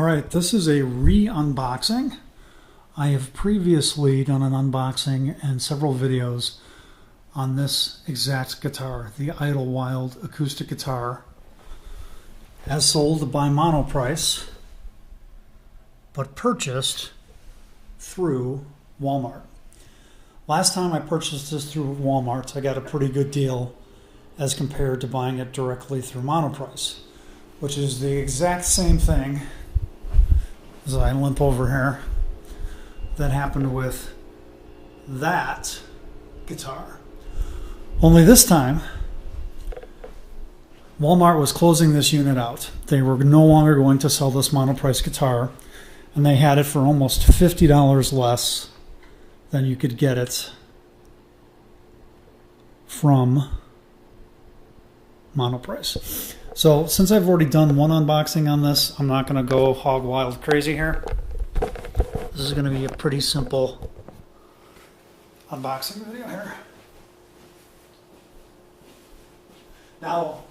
All right, this is a re-unboxing. I have previously done an unboxing and several videos on this exact guitar, the Idyllwild acoustic guitar, as sold by Monoprice, but purchased through Walmart. Last time I purchased this through Walmart, I got a pretty good deal as compared to buying it directly through Monoprice, which is the exact same thing, as I limp over here, that happened with that guitar. Only this time, Walmart was closing this unit out. They were no longer going to sell this Monoprice guitar, and they had it for almost $50 less than you could get it from Monoprice. So since I've already done one unboxing on this, I'm not going to go hog wild crazy here. This is going to be a pretty simple unboxing video here. Now,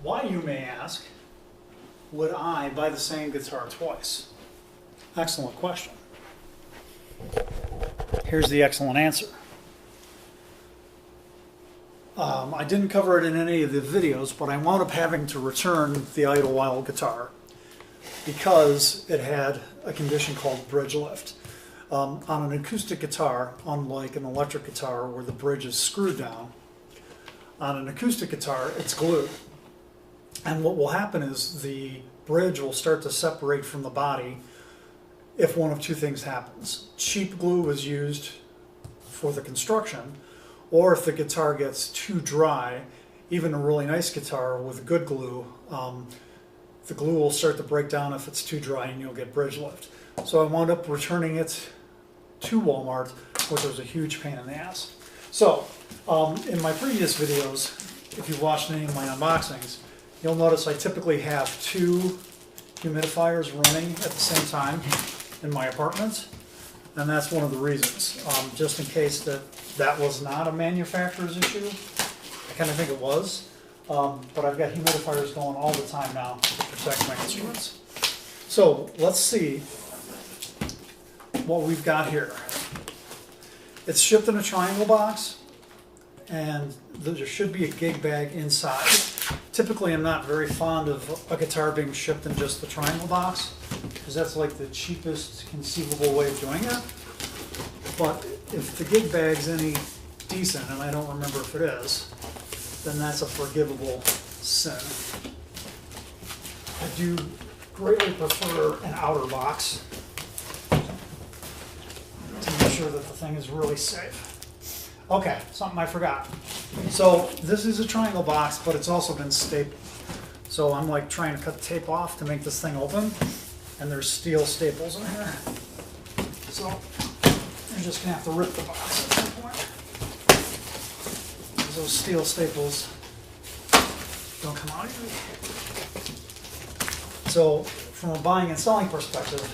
why, you may ask, would I buy the same guitar twice? Excellent question. Here's the excellent answer. I didn't cover it in any of the videos, but I wound up having to return the Idyllwild guitar because it had a condition called bridge lift. On an acoustic guitar, unlike an electric guitar where the bridge is screwed down, on an acoustic guitar it's glued. And what will happen is the bridge will start to separate from the body if one of two things happens. Cheap glue is used for the construction, or if the guitar gets too dry, even a really nice guitar with good glue, the glue will start to break down if it's too dry and you'll get bridge lift. So I wound up returning it to Walmart, which was a huge pain in the ass. So in my previous videos, if you've watched any of my unboxings, you'll notice I typically have two humidifiers running at the same time in my apartment, and that's one of the reasons. Just in case that was not a manufacturer's issue, I kind of think it was, but I've got humidifiers going all the time now to protect my instruments. So let's see what we've got here. It's shipped in a triangle box, and there should be a gig bag inside. Typically, I'm not very fond of a guitar being shipped in just the triangle box, because that's like the cheapest conceivable way of doing it. But if the gig bag's any decent, and I don't remember if it is, then that's a forgivable sin. I do greatly prefer an outer box to make sure that the thing is really safe. Okay, something I forgot. So this is a triangle box, but it's also been stapled. So I'm like trying to cut the tape off to make this thing open, and there's steel staples in here. So I'm just gonna have to rip the box at some point, because those steel staples don't come out easily. So from a buying and selling perspective,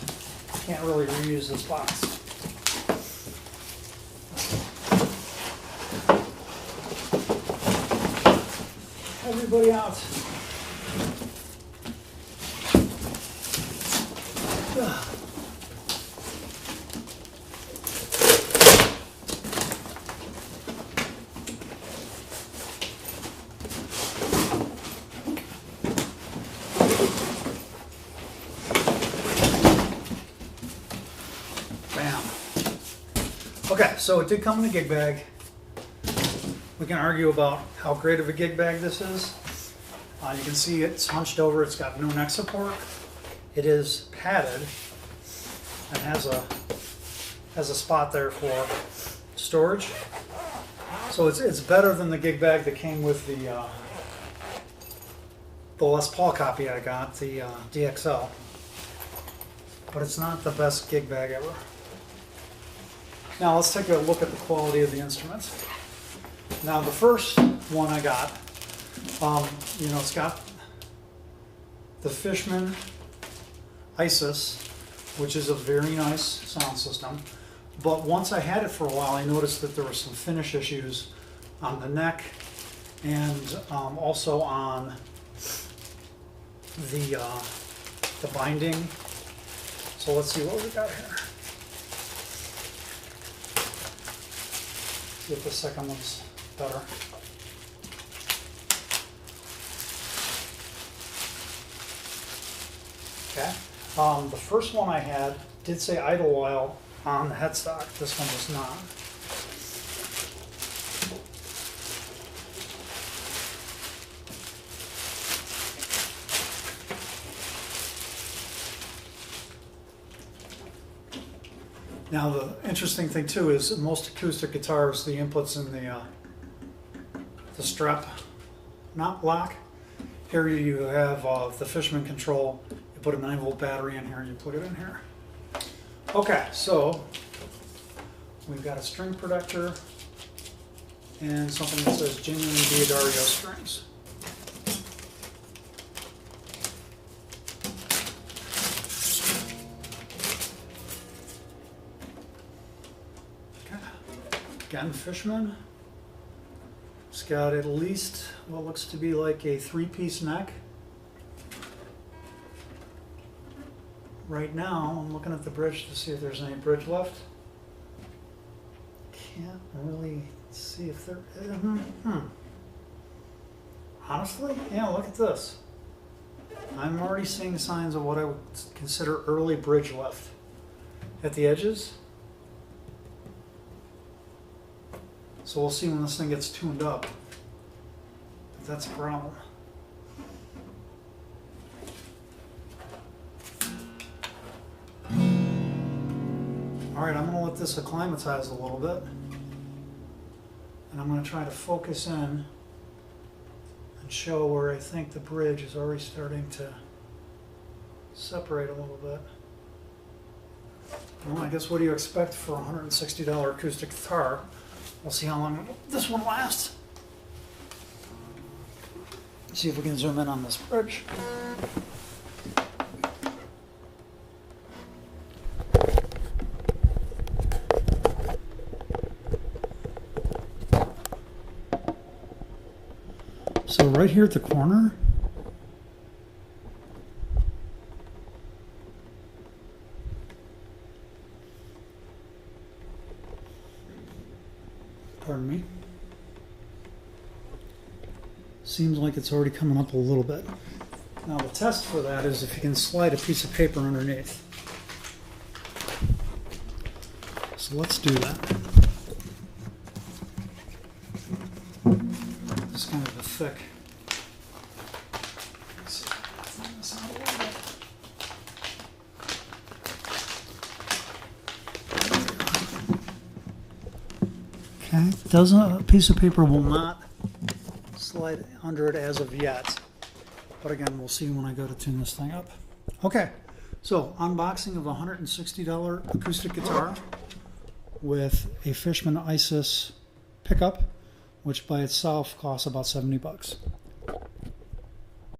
you can't really reuse this box. Everybody out. Bam. Okay, so it did come in a gig bag. We can argue about how great of a gig bag this is. You can see it's hunched over, it's got no neck support. It is padded and has a spot there for storage. So it's better than the gig bag that came with the Les Paul copy I got, the DXL. But it's not the best gig bag ever. Now let's take a look at the quality of the instrument. Now the first one I got, it's got the Fishman Isis, which is a very nice sound system. But once I had it for a while, I noticed that there were some finish issues on the neck and also on the binding. So let's see what we got here. See if the second one's better. Okay. The first one I had did say Idyllwild on the headstock. This one was not. Now the interesting thing too is most acoustic guitars, the inputs in the strap not lock. Here you have the Fishman control. You put a 9-volt battery in here and you put it in here. Okay, so we've got a string protector and something that says genuine D'Addario strings. Again, Fishman. It's got at least what looks to be like a 3-piece neck. Right now, I'm looking at the bridge to see if there's any bridge left. Can't really see if there is. Honestly, yeah, look at this. I'm already seeing signs of what I would consider early bridge lift at the edges. So we'll see when this thing gets tuned up. But that's a problem. All right, I'm going to let this acclimatize a little bit. And I'm going to try to focus in and show where I think the bridge is already starting to separate a little bit. Well, I guess what do you expect for a $160 acoustic guitar? We'll see how long this one lasts. See if we can zoom in on this bridge. So right here at the corner, pardon me, seems like it's already coming up a little bit. Now the test for that is if you can slide a piece of paper underneath. So let's do that. It's kind of a thick. Let's see if I can thin this out a little bit. Okay, a piece of paper will not slide under it as of yet, but again, we'll see when I go to tune this thing up. Okay, so unboxing of a $160 acoustic guitar with a Fishman Isis pickup, which by itself costs about $70.